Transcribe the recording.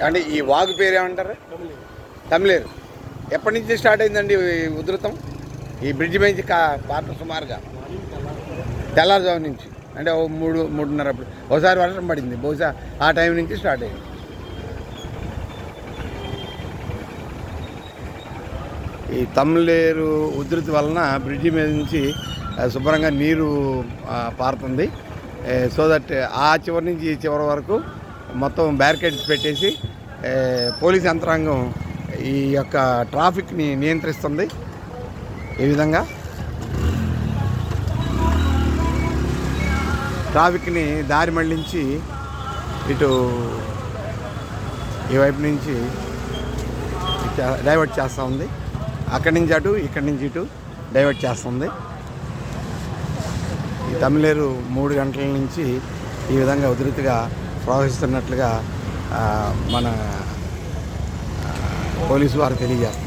అంటే ఈ వాగు పేరు ఏమంటారు? తమిళేరు. ఎప్పటి నుంచి స్టార్ట్ అయిందండి ఉధృతం? ఈ బ్రిడ్జ్ మీద పాట సుమారుగా తెల్లారుజాము నుంచి, అంటే 3:30 అప్పుడు ఒకసారి వర్షం పడింది, బహుశా ఆ టైం నుంచి స్టార్ట్ అయింది. ఈ తమిళేరు ఉధృతి వలన బ్రిడ్జి మీద నుంచి శుభ్రంగా నీరు పారుతుంది. సో దట్ ఆ చివరి నుంచి ఈ చివరి వరకు మొత్తం బ్యారికేడ్స్ పెట్టేసి పోలీస్ యంత్రాంగం ఈ యొక్క ట్రాఫిక్ని నియంత్రిస్తుంది. ఈ విధంగా ట్రాఫిక్ని దారి మళ్లించి ఇటు ఈ వైపు నుంచి డైవర్ట్ చేస్తూ ఉంది. అక్కడి నుంచి అటు, ఇక్కడి నుంచి ఇటు డైవర్ట్ చేస్తుంది. ఈ తమిళేరు 3 గంటల నుంచి ఈ విధంగా ఉధృతిగా ప్రవహిస్తున్నట్లుగా మన పోలీసు వారు తెలియజేస్తారు.